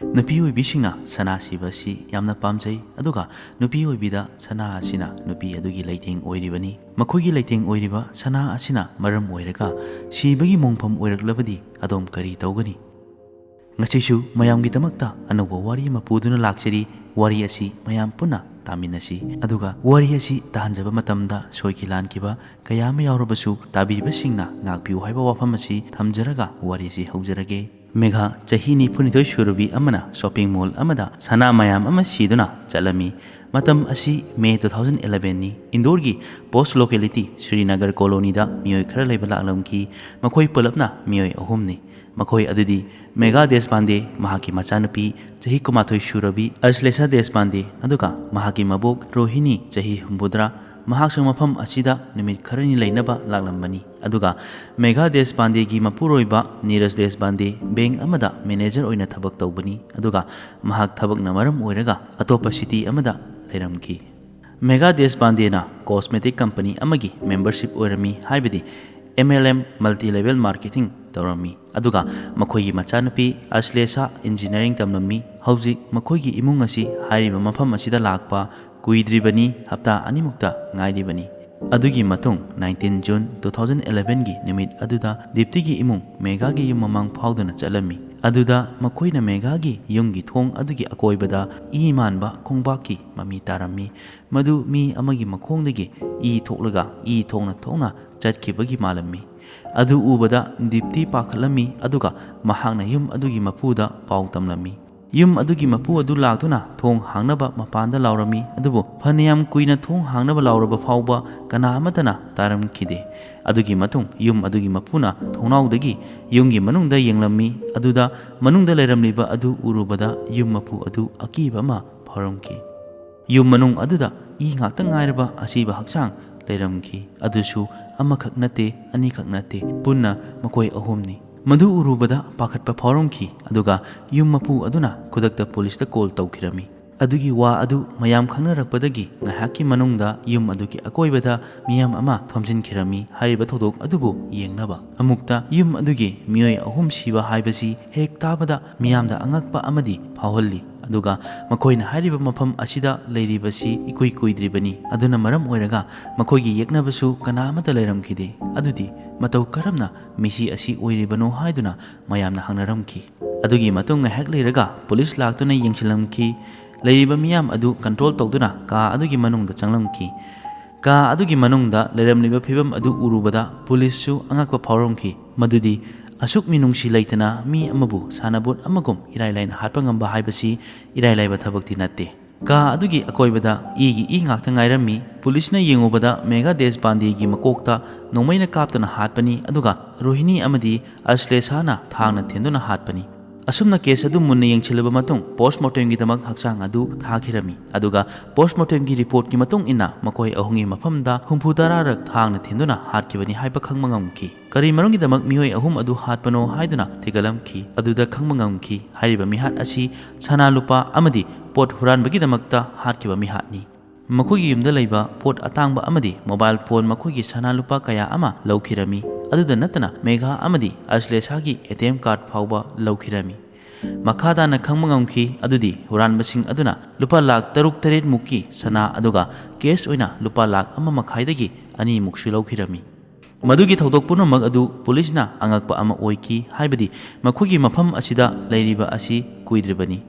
नुपी ओइबिसिंगना सना सिबसी यामना पामजै अदुगा नुपी ओइबिदा सना असिना नुपी अदुगी लैथेंग ओइरिबनी मखोइगी लैथेंग ओइरिबा सना असिना मरम ओइरगा सिबगी मोंफम ओइरक्लबदी अदोम करी तौगनी ngasisu mayamgi tamakta anuba wari ama puduna lakchari wari asi mayam punna taminasi aduga wari asi tahanjaba matamda soikilan kiba kayama yaurabasu tabiriba singna ngakpiu haiba wafam asi thamjaraga wari asi haujarage Megha chahini punitoi shurubi amana shopping mall amada sana mayam ama siduna chalami matam asi May 2011 ni Indore gi post locality Srinagar colony da miyoi khara leibala alamki makhoi pulapna miyoi ahum ni makhoi adidi Megha Deshpande mahaki machanupi chahi kumathoi shurabi Ashlesa Deshpande aduga mahaki mabok Rohini chahi humbudra mahaksa mafam asida numit kharani leinaba laglambani aduga Megha Deshpande gi mapuroiba Neeraj Deshpande bank amada manager oina thabak tawbani aduga mahak thabak namaram oiraga atopa city amada leiramki Megha Deshpande na cosmetic company amagi membership oirami haibidi MLM multi level marketing tawrami aduga makhoigi machanupi Ashlesa engineering tamlami hauzik makhoigi imung asi hairiba mafam asida lakpa kuidribani hapta animukta ngairibani adugi matung 19 June 2011 gi nimit aduda Dipti gi imung Megha gi yum mamang phauduna chalami aduda makhoina Megha gi yumgi thong adugi akoibada I manba khongbaki mami tarami madu mi amagi makhongdagi I thoklaga I thongna chatkibagi malami adu ubada Dipti pakhalami aduga mahakna yum adugi mapuda pau tamlami yum adugi mapu adu laktuna thong hangnaba mapanda laurami adubu phaniyam kuina thong hangnaba lauraba phauba kana amatana taram khide adugi matung yum adugi mapuna thongnaudagi yumgi manungda yenglami aduda manungda leiramliba adu urubada yum mapu adu akiba ma pharamki yum manung aduda I ngakta ngairaba asiba hakchang leiramki adusu amakhak nate anikhak nate punna makoi ahumni madu urubada pakhatpa phorumki aduga yum mapu aduna khudakta police ta call tawkirami adugi wa adu mayam khangnarakpadagi ngahaki manungda yum adugi akoibada miyam ama thomjinkhirami hariba thodok adubu yengnaba amukta yum adugi miyoi ahum siba haibasi hek tabada miyamda angakpa amadi phawhalli aduga makoina hariba mafam asida leiribasi ikoi kuidribani aduna maram oiraga makoigi yeknabasu kana amata leiramkhide adudi matau karamna misi asi oiribano haiduna mayamna hangnaramki adugi matung ngahak leiraga police laktuna yengsilamki leiriba miyam adu control tawduna ka adugi manungda changlamki ka adugi manungda leiramliba phibam adu urubada police su angakpa phawramki madudi asuk minungsi leitana mi amabu sanabot amagum irai lain hatpa ngamba haibasi irai laiba thabakti natte ka adugi akoibada igi ngakta ngairami police na yengobada Megha Deshpande gi makokta nomaina kaptana hatpani aduga Rohini amadi Ashlesa na thangna thenduna hatpani asumna case adu munna yengchilaba matung postmortem gi damak hakchang adu thakhirami aduga postmortem gi report gi matung ina makoi ahungi mafamda humphudara rak thangna thenduna hatkibani haiba khangmangamki kari marungi damak mihoi ahum adu hatpano haiduna thigalamki aduda khangmangamki hariba mihat asi sana lupa amadi pot huranbagi damakta hatkiba mihatni makhogi yumda leiba pot atangba amadi mobile phone makhogi sana lupa kaya ama laukhirami aduda natana Megha amadi Ashlesa gi ATM card phauba laukhirami makhada na khangmangamki adudi huranbasing aduna lupa lakh 6-7 mukki sana aduga case oina lupa lakh ama makhaidagi ani muksu laukhirami madugi thodok punamak adu police na angakpa ama oiki haibadi makhogi mafam asida leiriba asi kuidribani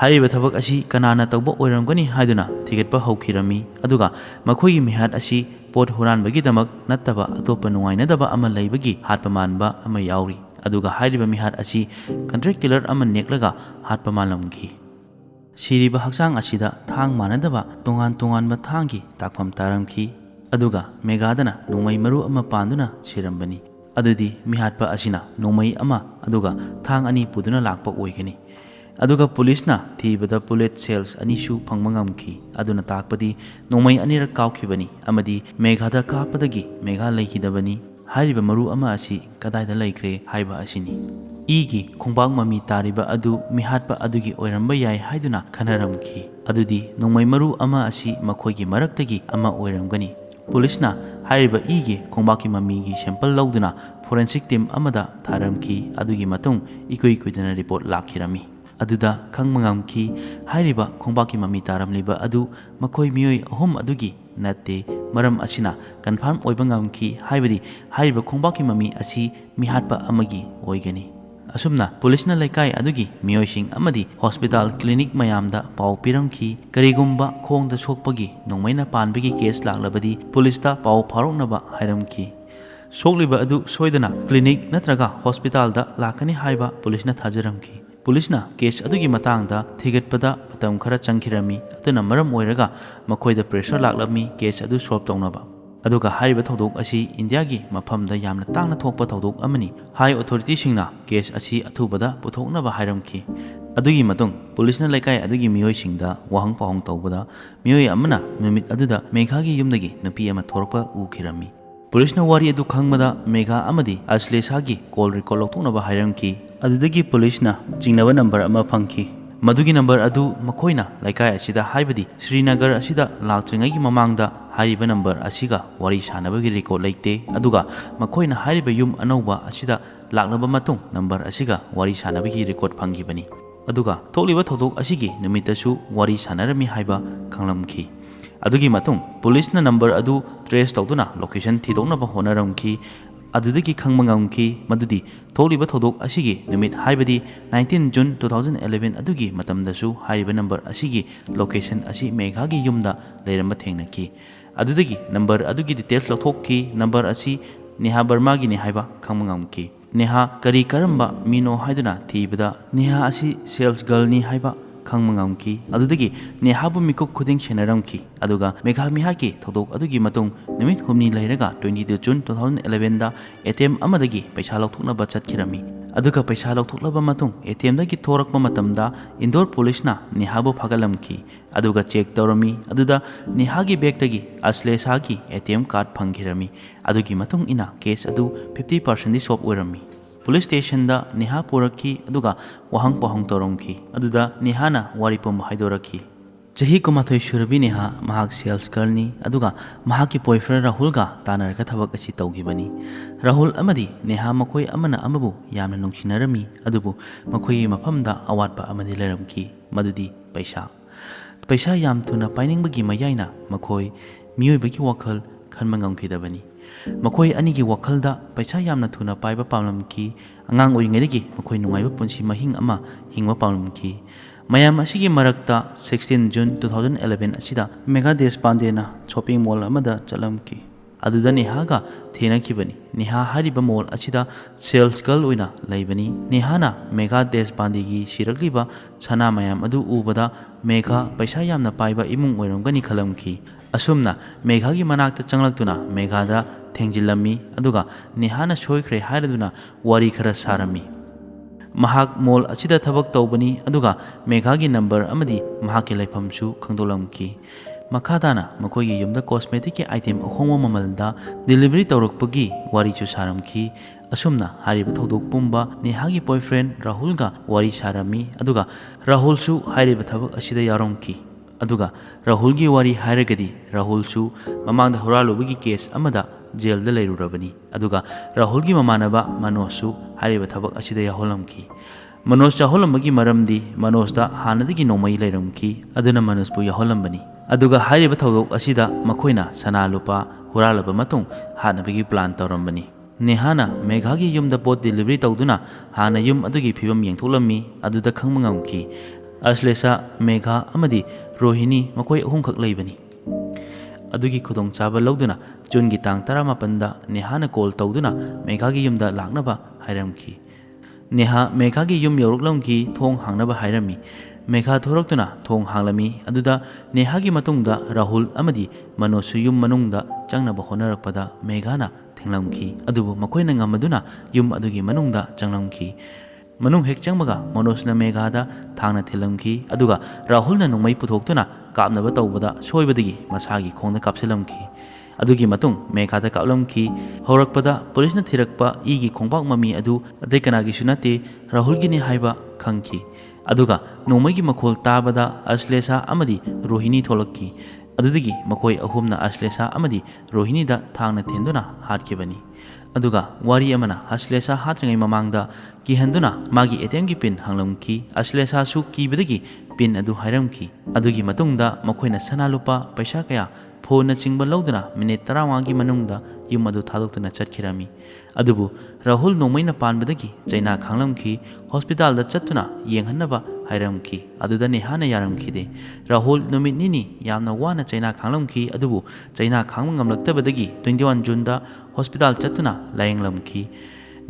hariba thabak asi kanana tawba oiramgani haiduna thigetpa haukhirami aduga makhogi mihat asi pot huranbagi damak nattaba atopa nuainadaba ama leibagi hatpa manba ama yauri aduga hariba mihat asi contract killer ama neklaga hatpa malamki siriba hakchang asida thang manadaba tongan ba thangi takpham taramki aduga Megha dana nomai maru ama panduna sirambani adudi mihatpa asina nomai ama aduga thang ani puduna lakpa oigani aduga police na thibada bullet cells ani shu phangmangamki aduna takpadi nomai anira kaukhibani amadi Megha da kapadagi Megha leikidabani hariba maru ama asi kadaida laikre haiba asini igi khongbak mami tariba adu mihatpa adugi oiramba yai haiduna khanaramki adudi nomai maru ama asi makhoigi maraktagi ama oiramgani police na hariba igi khongbaki mami gi sample lauduna forensic team amada tharamki adugi matung ikoi kuidana report lakhirami ꯑꯗꯨꯗ ꯈꯪꯕ ꯉꯝꯈꯤ ꯍꯥꯏꯔꯤꯕ ꯈꯣꯡꯕꯥꯛꯀꯤ ꯃꯃꯤ ꯇꯥꯔꯝꯂꯤꯕ ꯑꯗꯨ ꯃꯈꯣꯏ ꯃꯤꯑꯣꯏ ꯑꯍꯨꯝ ꯑꯗꯨꯒꯤ ꯅꯠꯇꯦ ꯃꯔꯝ ꯑꯁꯤꯅ ꯀꯟꯐꯥꯔꯝ ꯑꯣꯏꯕ ꯉꯝꯈꯤ ꯍꯥꯏꯕꯗꯤ ꯍꯥꯏꯔꯤꯕ ꯈꯣꯡꯕꯥꯛꯀꯤ ꯃꯃꯤ ꯑꯁꯤ ꯃꯤꯍꯥꯠꯄ ꯑꯃꯒꯤ ꯑꯣꯏꯒꯅꯤ ꯑꯁꯨꯝꯅ ꯄꯨꯂꯤꯁꯅ ꯂꯩꯀꯥꯏ ꯑꯗꯨꯒꯤ ꯃꯤꯑꯣꯏꯁꯤꯡ ꯑꯃꯗꯤ ꯍꯣꯁꯄꯤꯇꯥꯜ ꯀ꯭ꯂꯤꯅꯤꯛ ꯃꯌꯥꯝꯗ ꯄꯥꯎ ꯄꯤꯔꯝꯈꯤ ꯀꯔꯤꯒꯨꯝꯕ ꯈꯣꯡꯗ ꯁꯣꯛꯄꯒꯤ ꯅꯣꯡꯃꯩꯅ ꯄꯥꯟꯕꯒꯤ ꯀꯦꯁ ꯂꯥꯛꯂꯕꯗꯤ ꯄꯨꯂꯤꯁꯇ ꯄꯥꯎ ꯐꯥꯎꯔꯛꯅꯕ ꯍꯥꯏꯔꯝꯈꯤ ꯁꯣꯛꯂꯤꯕ ꯑꯗꯨ ꯁꯣꯏꯗꯅ ꯀ꯭ꯂꯤꯅꯤꯛ ꯅꯠꯇ꯭ꯔꯒ ꯍꯣꯁꯄꯤꯇꯥꯜꯗ ꯂꯥꯛꯀꯅꯤ ꯍꯥꯏꯕ ꯄꯨꯂꯤꯁꯅ ꯊꯥꯖꯔꯝꯈꯤ ꯄꯨꯂꯤꯁꯅ ꯀꯦꯁ ꯑꯗꯨꯒꯤ ꯃꯇꯥꯡꯗ ꯊꯤꯒꯠꯄꯗ ꯃꯇꯝ ꯈꯔ ꯆꯪꯈꯤꯔꯝꯃꯤ ꯑꯗꯨꯅ ꯃꯔꯝ ꯑꯣꯏꯔꯒ ꯃꯈꯣꯏꯗ ꯄ꯭ꯔꯦꯁꯔ ꯂꯥꯛꯂꯝꯃꯤ ꯀꯦꯁ ꯑꯗꯨ ꯁꯣꯜꯕ ꯇꯧꯅꯕ ꯑꯗꯨꯒ ꯍꯥꯏꯔꯤꯕ ꯊꯧꯗꯣꯛ ꯑꯁꯤ ꯏꯟꯗꯤꯌꯥꯒꯤ ꯃꯐꯝꯗ ꯌꯥꯝꯅ ꯇꯥꯡꯅ ꯊꯣꯛꯄ ꯊꯧꯗꯣꯛ ꯑꯃꯅꯤ ꯍꯥꯏ ꯑꯣꯊꯣꯔꯤꯇꯤꯁꯤꯡꯅ ꯀꯦꯁ ꯑꯁꯤ ꯑꯊꯨꯕꯗ ꯄꯨꯊꯣꯛꯅꯕ ꯍꯥꯏꯔꯝꯈꯤ ꯑꯗꯨꯒꯤ ꯃꯇꯨꯡ ꯄꯨꯂꯤꯁꯅ ꯂꯩꯀꯥꯏ ꯑꯗꯨꯒꯤ ꯃꯤꯑꯣꯏꯁꯤꯡꯗ ꯋꯥꯍꯪ ꯄꯥꯎꯍꯪ ꯇꯧꯕꯗ ꯃꯤꯑꯣꯏ ꯑꯃꯅ ꯅꯨꯃꯤꯠ ꯑꯗꯨꯗ ꯃꯦꯘꯥꯒꯤ ꯌꯨꯝꯗꯒꯤ ꯅꯨꯄꯤ ꯑꯃ ꯊꯣꯔꯛꯄ ꯎꯈꯤꯔꯝꯃꯤ ꯄꯨꯂꯤꯁꯅ ꯋꯥꯔꯤ ꯑꯗꯨ ꯈꯪꯕꯗ ꯃꯦꯘꯥ ꯑꯃꯗꯤ ꯑꯁꯂꯦꯁꯥꯒꯤ ꯀꯣꯜ ꯔꯦꯀꯣꯔꯗ ꯂꯧꯊꯣꯛꯅꯕ ꯍꯥꯏꯔꯝꯈꯤ ꯑꯗꯨꯗꯒꯤ ꯄꯨꯂꯤꯁꯅ ꯆꯤꯡꯅꯕ ꯅꯝꯕꯔ ꯑꯃ ꯐꯪꯈꯤ ꯃꯗꯨꯒꯤ ꯅꯝꯕꯔ ꯑꯗꯨ ꯃꯈꯣꯏꯅ ꯂꯩꯀꯥꯏ ꯑꯁꯤꯗ ꯍꯥꯏꯕꯗꯤ ꯁ꯭ꯔꯤꯅꯒꯔ ꯑꯁꯤꯗ ꯂꯥꯛꯇ꯭ꯔꯤꯉꯩꯒꯤ ꯃꯃꯥꯡꯗ ꯍꯥꯏꯔꯤꯕ ꯅꯝꯕꯔ ꯑꯁꯤꯒ ꯋꯥꯔꯤ ꯁꯥꯟꯅꯕꯒꯤ ꯔꯦꯀꯣꯔꯗ ꯂꯩꯇꯦ ꯑꯗꯨꯒ ꯃꯈꯣꯏꯅ ꯍꯥꯏꯔꯤꯕ ꯌꯨꯝ ꯑꯅꯧꯕ ꯑꯁꯤꯗ ꯂꯥꯛꯂꯕ ꯃꯇꯨꯡ ꯅꯝꯕꯔ ꯑꯁꯤꯒ ꯋꯥꯔꯤ ꯁꯥꯟꯅꯕꯒꯤ ꯔꯦꯀꯣꯔꯗ ꯐꯪꯈꯤꯕꯅꯤ ꯑꯗꯨꯒ ꯊꯣꯛꯂꯤꯕ ꯊꯧꯗꯣꯛ ꯑꯁꯤꯒꯤ ꯅꯨꯃꯤꯠꯇꯁꯨ ꯋꯥꯔꯤ ꯁꯥꯟꯅꯔꯝꯃꯤ ꯍꯥꯏꯕ ꯈꯪꯂꯝꯈꯤ ꯑꯗꯨꯒꯤ ꯃꯇꯨꯡ ꯄꯨꯂꯤꯁꯅ ꯅꯝꯕꯔ ꯑꯗꯨ ꯇ꯭ꯔꯦꯁ ꯇꯧꯗꯨꯅ ꯂꯣꯀꯦꯁꯟ ꯊꯤꯗꯣꯛꯅꯕ ꯍꯣꯠꯅꯔꯝꯈꯤ ꯑꯗꯨꯗꯒꯤ ꯈꯪꯕ ꯉꯝꯈꯤ ꯃꯗꯨꯗꯤ ꯊꯣꯛꯂꯤꯕ ꯊꯧꯗꯣꯛ ꯑꯁꯤꯒꯤ ꯅꯨꯃꯤꯠ ꯍꯥꯏꯕꯗꯤ 19 ꯖꯨꯟ 2011 ꯑꯗꯨꯒꯤ ꯃꯇꯝꯗꯁꯨ ꯍꯥꯏꯔꯤꯕ ꯅꯝꯕꯔ ꯑꯁꯤꯒꯤ ꯂꯣꯀꯦꯁꯟ ꯑꯁꯤ ꯃꯦꯘꯥꯒꯤ ꯌꯨꯝꯗ ꯂꯩꯔꯝꯕ ꯊꯦꯡꯅꯈꯤ ꯑꯗꯨꯗꯒꯤ ꯅꯝꯕꯔ ꯑꯗꯨꯒꯤ ꯗꯤꯇꯦꯜꯁ ꯂꯧꯊꯣꯛꯈꯤ ꯅꯝꯕꯔ ꯑꯁꯤ ꯅꯦꯍꯥ ꯕꯔꯃꯥꯒꯤꯅꯤ ꯍꯥꯏꯕ ꯈꯪꯕ ꯉꯝꯈꯤ ꯅꯦꯍꯥ ꯀꯔꯝꯕ ꯃꯤꯅꯣ ꯍꯥꯏꯗꯨꯅ ꯊꯤꯕꯗ ꯅꯦꯍꯥ ꯑꯁꯤ ꯁꯦꯜꯁ ꯒꯔꯜꯅꯤ ꯍꯥꯏꯕ ꯈꯪꯕ ꯉꯝꯈꯤ ꯑꯗꯨꯗꯒꯤ ꯅꯦꯍꯥꯕꯨ ꯃꯤꯀꯨꯞ ꯈꯨꯗꯤꯡ ꯁꯦꯟꯅꯔꯝꯈꯤ ꯑꯗꯨꯒ ꯃꯦꯘꯥ ꯃꯤꯍꯥꯠꯀꯤ ꯊꯧꯗꯣꯛ ꯑꯗꯨꯒꯤ ꯃꯇꯨꯡ ꯅꯨꯃꯤꯠ ꯍꯨꯝꯅꯤ ꯂꯩꯔꯒ 22 ꯖꯨꯟ 2011ꯗ ATM ꯑꯃꯗꯒꯤ ꯄꯩꯁꯥ ꯂꯧꯊꯣꯛꯅꯕ ꯆꯠꯈꯤꯔꯝꯃꯤ ꯑꯗꯨꯒ ꯄꯩꯁꯥ ꯂꯧꯊꯣꯛꯂꯕ ꯃꯇꯨꯡ ATMꯗꯒꯤ ꯊꯣꯔꯛꯄ ꯃꯇꯝꯗ ꯏꯟꯗꯣꯔ ꯄꯨꯂꯤꯁꯅ ꯅꯦꯍꯥꯕꯨ ꯐꯥꯒꯠꯂꯝꯈꯤ ꯑꯗꯨꯒ ꯆꯦꯛ ꯇꯧꯔꯝꯃꯤ ꯑꯗꯨꯗ ꯅꯦꯍꯥꯒꯤ ꯕꯦꯒꯇꯒꯤ ꯑꯁꯂꯦꯁꯥꯒꯤ ATM ꯀꯥꯔꯗ ꯐꯪꯈꯤꯔꯝꯃꯤ ꯑꯗꯨꯒꯤ ꯃꯇꯨꯡ ꯏꯟꯅ ꯀꯦꯁ ꯑꯗꯨ 50% ꯁꯣꯜꯕ ꯑꯣꯏꯔꯝꯃꯤ ꯄꯨꯂꯤꯁ ꯁ꯭ꯇꯦꯁꯟꯗ ꯅꯦꯍꯥ ꯄꯨꯔꯛꯈꯤ ꯑꯗꯨꯒ ꯋꯥꯍꯪ ꯄꯥꯎꯍꯪ ꯇꯧꯔꯝꯈꯤ ꯑꯗꯨꯗ ꯅꯦꯍꯥꯅ ꯋꯥꯔꯤ ꯄꯨꯝꯕ ꯍꯥꯏꯗꯣꯔꯛꯈꯤ ꯆꯍꯤ 19 ꯁꯨꯔꯕꯤ ꯅꯦꯍꯥ ꯃꯍꯥꯛ ꯁꯦꯜꯁ ꯒꯔꯜꯅꯤ ꯑꯗꯨꯒ ꯃꯍꯥꯛꯀꯤ ꯕꯣꯏꯐ꯭ꯔꯦꯟ ꯔꯥꯍꯨꯜꯒ ꯇꯥꯟꯅꯔꯒ ꯊꯕꯛ ꯑꯁꯤ ꯇꯧꯈꯤꯕꯅꯤ ꯔꯥꯍꯨꯜ ꯑꯃꯗꯤ ꯅꯦꯍꯥ ꯃꯈꯣꯏ ꯑꯃꯅ ꯑꯃꯕु ꯌꯥꯝꯅ ꯅꯨꯡꯁꯤꯅꯔꯝꯃꯤ ꯑꯗꯨꯕꯨ ꯃꯈꯣꯏꯒꯤ ꯃꯐꯝꯗ ꯑꯋꯥꯠꯄ ꯑꯃꯗꯤ ꯂꯩꯔꯝꯈꯤ ꯃꯗꯨꯗꯤ ꯄꯩꯁꯥ ꯌꯥꯝ ꯊꯨꯅ ꯄꯥꯏꯅꯤꯡꯕꯒꯤ ꯃꯌꯥꯏꯅ ꯃꯈꯣꯏ ꯃꯤꯑꯣꯏꯕꯒꯤ ꯋꯥꯈꯜ ꯈꯟꯕ ꯉꯝꯈꯤꯗꯕꯅꯤ ꯃꯈꯣꯏ ꯑꯅꯤꯒꯤ ꯋꯥꯈꯜꯗ ꯄꯩꯁꯥ ꯌꯥꯝꯅ ꯊꯨꯅ ꯄꯥꯏꯕ ꯄꯥꯝꯂꯝꯈꯤ ꯑꯉꯥꯡ ꯑꯣꯏꯔꯤꯉꯩꯗꯒꯤ ꯃꯈꯣꯏ ꯅꯨꯡꯉꯥꯏꯕ ꯄꯨꯟꯁꯤ ꯃꯍꯤꯡ ꯑꯃ ꯍꯤꯡꯕ ꯄꯥꯝꯂꯝꯈꯤ ꯃꯌꯥꯝ ꯑꯁꯤꯒꯤ ꯃꯔꯛꯇ 16 ꯖꯨꯟ 2011 ꯑꯁꯤꯗ ꯃꯦꯘꯥ ꯗꯦꯁꯄꯥꯟꯗꯦꯅ ꯁꯣꯄꯤꯡ ꯃꯣꯜ ꯑꯃꯗ ꯆꯠꯂꯝꯈꯤ ꯑꯗꯨꯗ ꯅꯦꯍꯥꯒ ꯊꯦꯡꯅꯈꯤꯕꯅꯤ ꯅꯦꯍꯥ ꯍꯥꯏꯔꯤꯕ ꯃꯣꯜ ꯑꯁꯤꯗ ꯁꯦꯜꯁ ꯒꯔꯜ ꯑꯣꯏꯅ ꯂꯩꯕꯅꯤ ꯅꯦꯍꯥꯅ ꯃꯦꯘꯥ ꯗꯦꯁꯄꯥꯟꯗꯦꯒꯤ ꯁꯤꯔꯛꯂꯤꯕ ꯁꯅꯥ ꯃꯌꯥꯝ ꯑꯗꯨ ꯎꯕꯗ ꯃꯦꯘꯥ ꯄꯩꯁా ꯌꯥꯝꯅ ꯄꯥꯏꯕ ꯏꯃꯨꯡ ꯑꯣꯏꯔꯝꯒꯅꯤ ꯈꯜꯂꯝꯈꯤ ꯑꯁꯨꯝꯅ ꯃꯦꯘꯥꯒꯤ ꯃꯅꯥꯛꯇ ꯆꯪꯂꯛꯇꯨꯅ ꯃꯦꯘꯥꯗ ꯊꯦꯡꯖꯤꯜꯂꯝꯃꯤ ꯑꯗꯨꯒ ꯅꯦꯍꯥꯅ ꯁꯣꯏꯈ꯭ꯔꯦ ꯍꯥꯏꯔꯗꯨꯅ ꯋꯥꯔꯤ ꯈꯔ ꯁꯥꯔꯝꯃꯤ ꯃꯍꯥꯛ ꯃꯣꯜ ꯑꯁꯤꯗ ꯊꯕꯛ ꯇꯧꯕꯅꯤ ꯑꯗꯨꯒ ꯃꯦꯘꯥꯒꯤ ꯅꯝꯕꯔ ꯑꯃꯗꯤ ꯃꯍꯥꯛꯀꯤ ꯂꯩꯐꯝꯁꯨ ꯈꯪꯗꯣꯛꯂꯝꯈꯤ ꯃꯈꯥ ꯇꯥꯅ ꯃꯈꯣꯏꯒꯤ ꯌꯨꯝꯗ ꯀꯣꯁꯃꯦꯇꯤꯛꯀꯤ ꯑꯥꯏꯇꯦꯝ ꯑꯍꯣꯡꯕ ꯃꯃꯜꯗ ꯗꯤꯂꯤꯚꯔꯤ ꯇꯧꯔꯛꯄꯒꯤ ꯋꯥꯔꯤꯁꯨ ꯁꯥꯔꯝꯈꯤ ꯑꯁꯨꯝꯅ ꯍꯥꯏꯔꯤꯕ ꯊꯧꯗꯣꯛ ꯄꯨꯝꯕ ꯅꯦꯍꯥꯒꯤ ꯕꯣꯏꯐ꯭ꯔꯦꯟ ꯔꯥꯍꯨꯜꯒ ꯋꯥꯔꯤ ꯁꯥꯔꯝꯃꯤ ꯑꯗꯨꯒ ꯔꯥꯍꯨꯜꯁꯨ ꯍꯥꯏꯔꯤꯕ ꯊꯕꯛ ꯑꯁꯤꯗ ꯌꯥꯎꯔꯝꯈꯤ ꯑꯗꯨꯒ ꯔꯥꯍꯨꯜꯒꯤ ꯋꯥꯔꯤ ꯍꯥꯏꯔꯒꯗꯤ ꯔꯥꯍꯨꯜꯁꯨ ꯃꯃꯥꯡꯗ ꯍꯨꯔꯥꯜꯂꯨꯕꯒꯤ ꯀꯦꯁ ꯑꯃꯗ ꯖꯦꯜꯗ ꯂꯩꯔꯨꯔꯕꯅꯤ ꯑꯗꯨꯒ ꯔꯥꯍꯨꯜꯒꯤ ꯃꯃꯥꯟꯅꯕ ꯃꯅꯣꯖꯁꯨ ꯍꯥꯏꯔꯤꯕ ꯊꯕꯛ ꯑꯁꯤꯗ ꯌꯥꯎꯍꯜꯂꯝꯈꯤ ꯃꯅꯣꯖ ꯌꯥꯎꯍꯜꯂꯝꯕꯒꯤ ꯃꯔꯝꯗꯤ ꯃꯅꯣꯖꯇ ꯍꯥꯟꯅꯗꯒꯤ ꯅꯣꯡꯃꯩ ꯂꯩꯔꯝꯈꯤ ꯑꯗꯨꯅ ꯃꯅꯣꯖꯄꯨ ꯌꯥꯎꯍꯜꯂꯝꯕꯅꯤ ꯑꯗꯨꯒ ꯍꯥꯏꯔꯤꯕ ꯊꯧꯗꯣꯛ ꯑꯁꯤꯗ ꯃꯈꯣꯏꯅ ꯁꯅꯥ ꯂꯨꯄꯥ ꯍꯨꯔꯥꯜꯂꯕ ꯃꯇꯨꯡ ꯍꯥꯠꯅꯕꯒꯤ ꯄ꯭ꯂꯥꯟ ꯇꯧꯔꯝꯕꯅꯤ ꯅꯦꯍꯥꯅ ꯃꯦꯘꯥꯒꯤ ꯌꯨꯝꯗ ꯄꯣꯠ ꯗꯤꯂꯤꯚꯔꯤ ꯇꯧꯗꯨꯅ ꯍꯥꯟꯅ ꯌꯨꯝ ꯑꯗꯨꯒꯤ ꯐꯤꯕꯝ ꯌꯦꯡꯊꯣꯛꯂꯝꯃꯤ ꯑꯗꯨꯗ ꯈꯪꯕ ꯉꯝꯈꯤ ꯑꯁꯂꯦꯁꯥ ꯃꯦꯘꯥ ꯑꯃꯗꯤ ꯔꯣꯍꯤꯅꯤ ꯃꯈꯣꯏ ꯑꯍꯨꯝꯈꯛ ꯂꯩꯕꯅꯤ ꯑꯗꯨꯒꯤ ꯈꯨꯗꯣꯡꯆꯥꯕ ꯂꯧꯗꯨꯅ ꯖꯨꯟꯒꯤ ꯇꯥꯡ 18ꯗ ꯅꯦꯍꯥꯅ ꯀꯣꯜ ꯇꯧꯗꯨꯅ ꯃꯦꯘꯥꯒꯤ ꯌꯨꯝꯗ ꯂꯥꯛꯅꯕ ꯍꯥꯏꯔꯝꯈꯤ नेहा मेघागी युम यौरक्लमकी थोंग हांगनबा हायरमी मेघा थोरक्तुना थोंग हांगलमी अदुदा नेहागी मतुंगदा राहुल अमदी मनोजसु युम मनुंगदा चंगनबा होनरकपदा मेघाना थेंगलमकी अदुबु मखोयना ngamaदुना युम अदुगी मनुंगदा चंगलमकी मनुंग हेक चंगबगा मनोजना मेघादा थांगना थेलमकी अदुगा राहुलना नुंगमै पुथोक्तुना कापनबा तौबदा सोयबदगी मसागी खोंगदा कापसेलमकी अदुगी मतुंग मेघादा कापलमकी हौरकपदा पुलिसना थिरकपा इगी खोंगबाक ममी अदु अदै कनागिसु नते राहुलगिनी हाइबा खंगकी अदुगा नोंमैगी मखोल ताबदा अश्लेषा अमदी रोहिणी थोलक्की अदुदगी मखोय अहुमना अश्लेषा अमदी रोहिणीदा थांगना थेंदुना हाटकिबनी ꯑꯗꯨꯒ ꯋꯥꯔꯤ ꯑꯃꯅ ꯑꯁ꯭ꯂꯦꯁꯥ ꯍꯥꯠꯇ꯭ꯔꯤꯉꯩ ꯃꯃꯥꯡꯗ ꯀꯤꯍꯟꯗꯨꯅ ꯃꯥꯒꯤ ATMꯒꯤ ꯄꯤꯟ ꯍꯪꯂꯝꯈꯤ꯫ ꯑꯁ꯭ꯂꯦꯁꯥꯁꯨ ꯀꯤꯕꯗꯒꯤ ꯄꯤꯟ ꯑꯗꯨ ꯍꯥꯏꯔꯝꯈꯤ꯫ ꯑꯗꯨꯒꯤ ꯃꯇꯨꯡꯗ ꯃꯈꯣꯏꯅ ꯁꯅꯥ ꯂꯨꯄꯥ ꯄꯩꯁꯥ ꯀꯌꯥ ꯐꯣꯟꯅꯆꯤꯡꯕ ꯂꯧꯗꯨꯅ ꯃꯤꯅꯤꯠ 15ꯒꯤ ꯃꯅꯨꯡꯗ ꯌꯨꯝ ꯑꯗꯨ ꯊꯥꯗꯣꯛꯇꯨꯅ ꯆꯠꯈꯤꯔꯝꯃꯤ꯫ ꯑꯗꯨꯕꯨ ꯔꯥꯍꯨꯜ ꯅꯣꯡꯃꯩꯅ ꯄꯥꯟꯕꯗꯒꯤ ꯆꯩꯅꯥ ꯈꯥꯡꯂꯝꯈꯤ꯫ ꯍꯣꯁꯄꯤꯇꯥꯜꯗ ꯆꯠꯇꯨꯅ ꯌꯦꯡꯍꯟꯅꯕ ꯍꯥꯏꯔꯝꯈꯤ꯫ ꯑꯗꯨꯗ ꯅꯦꯍꯥꯅ ꯌꯥꯔꯝꯈꯤꯗꯦ꯫ ꯔꯥꯍꯨꯜ ꯅꯨꯃꯤꯠ ꯅꯤꯅꯤ ꯌꯥꯝꯅ ꯋꯥꯅ ꯆꯩꯅꯥ ꯈꯥꯡꯂꯝꯈꯤ꯫ ꯑꯗꯨꯕꯨ ꯆꯩꯅꯥ ꯈꯥꯡꯕ ꯉꯝꯂꯛꯇꯕꯗꯒꯤ 21 ꯖꯨꯟꯗ ꯍꯣꯁꯄꯤꯇꯥꯜ ꯆꯠꯇꯨꯅ ꯂꯥꯌꯦꯡꯂꯝꯈꯤ꯫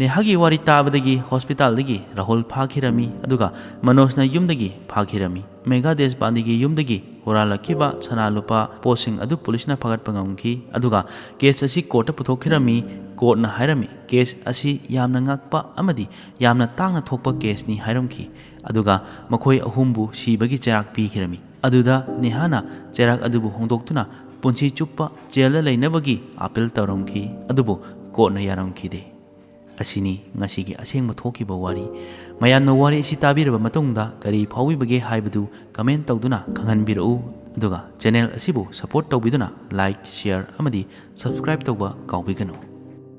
ꯅꯦꯍꯥꯒꯤ ꯋꯥꯔꯤ ꯇꯥꯕꯗꯒꯤ ꯍꯣꯁꯄꯤꯇꯥꯜꯗꯒꯤ ꯔꯥꯍꯨꯜ ꯐꯥꯈꯤꯔꯝꯃꯤ ꯑꯗꯨꯒ ꯃꯅꯣꯖꯅ ꯌꯨꯝꯗꯒꯤ ꯐꯥꯈꯤꯔꯝꯃꯤ꯫ ꯃꯦꯘꯥ ꯗꯦꯁꯄꯥꯟꯗꯦꯒꯤ ꯌꯨꯝꯗꯒꯤ ꯍꯨꯔꯥꯟꯂꯛꯈꯤꯕ ꯁꯅꯥ ꯂꯨꯄꯥ ꯄꯣꯠꯁꯤꯡ ꯑꯗꯨ ꯄꯨꯂꯤꯁꯅ ꯐꯥꯒꯠꯄ ꯉꯝꯈꯤ꯫ ꯑꯗꯨꯒ ꯀꯦꯁ ꯑꯁꯤ ꯀꯣꯔꯠꯇ ꯄꯨꯊꯣꯛꯈꯤꯔꯝꯃꯤ꯫ ꯀꯣꯔꯠꯅ ꯍꯥꯏꯔꯝꯃꯤ ꯀꯦꯁ ꯑꯁꯤ ꯌꯥꯝꯅ ꯉꯛꯄ ꯑꯃꯗꯤ ꯌꯥꯝꯅ ꯇꯥꯡꯅ ꯊꯣꯛꯄ ꯀꯦꯁꯅꯤ ꯍꯥꯏꯔꯝꯈꯤ꯫ ꯑꯗꯨꯒ ꯃꯈꯣꯏ ꯑꯍꯨꯝꯕꯨ ꯁꯤꯕꯒꯤ ꯆꯩꯔꯥꯛ ꯄꯤꯈꯤꯔꯝꯃꯤ꯫ ꯑꯗꯨꯗ ꯅꯦꯍꯥꯅ ꯆꯩꯔꯥꯛ ꯑꯗꯨꯕꯨ ꯍꯣꯡꯗꯣꯛꯇꯨꯅ ꯄꯨꯟꯁꯤ ꯆꯨꯞꯄ ꯖꯦꯜꯗ ꯂꯩꯅꯕꯒꯤ ꯑꯥꯄꯤꯜ ꯇꯧꯔꯝꯈꯤ꯫ ꯑꯗꯨꯕꯨ ꯀꯣꯔꯠꯅ ꯌꯥꯔꯝꯈꯤꯗꯦ꯫ ꯑꯁꯤꯅꯤ ꯉꯁꯤꯒꯤ ꯑꯁꯦꯡꯕ ꯊꯣꯛꯈꯤꯕ ꯋꯥꯔꯤ꯫ ꯃꯌꯥꯝꯅ ꯋꯥꯔꯤ ꯑꯁꯤ ꯇꯥꯕꯤꯔꯕ ꯃꯇꯨꯡꯗ ꯀꯔꯤ ꯐꯥꯎꯕꯤꯕꯒꯦ ꯍꯥꯏꯕꯗꯨ ꯀꯃꯦꯟ ꯇꯧꯗꯨꯅ ꯈꯪꯍꯟꯕꯤꯔꯛꯎ꯫ ꯑꯗꯨꯒ ꯆꯦꯅꯦꯜ ꯑꯁꯤꯕꯨ ꯁꯄꯣꯔꯠ ꯇꯧꯕꯤꯗꯨꯅ ꯂꯥꯏꯛ, ꯁꯦꯌꯔ ꯑꯃꯗꯤ ꯁꯕꯁꯀ꯭ꯔꯥꯏꯕ ꯇꯧꯕ ꯀꯥꯎꯕꯤꯒꯅꯨ꯫